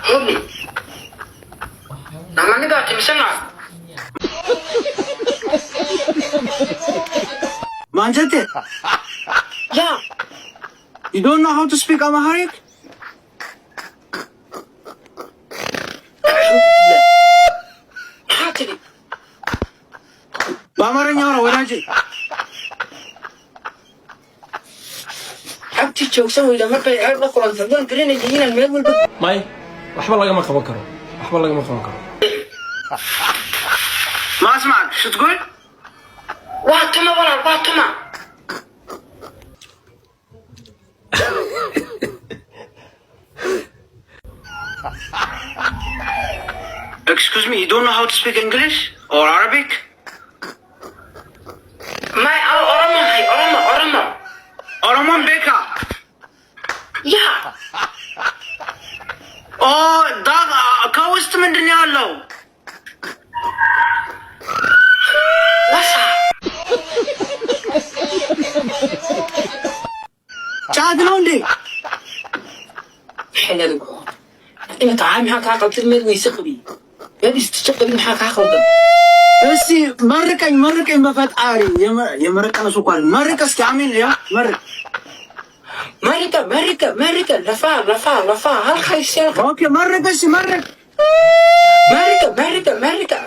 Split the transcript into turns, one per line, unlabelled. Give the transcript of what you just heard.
هولي لما نقع تمسنا
Manjate,
Yeah,
you don't know how to speak Amharic?
حاتلي
በአማርኛ ነው ወዳጄ።
حبتي تسوي لما بيعرف القرآن تقول كلنا جينا الميل والبيت
may waxba lagama qaban karo waxba lagama qaban karo
ما اسمعك شو تقول؟
واتما ولا واتما
Excuse me, you don't know how to speak English or Arabic?
ما أرما هاي أرما
Oroman Beka.
يا
Oh, dog, ከውስጥ ምንድን ነው ያለው?
وسع
ጫት ነው እንዴ?
حلال القرآن أنت تعامل هاك هاك تلميذ ويسقبي يدي تشقبي من هاك هاك
እስቲ መርቀኝ በፈጣሪ የመረቀነ ሱቋል መርቀ እስኪ አሜን ያ መርቅ
مريكا لفا هل خيسير
ኦኬ መርቀ እስቲ መርቅ
مريكا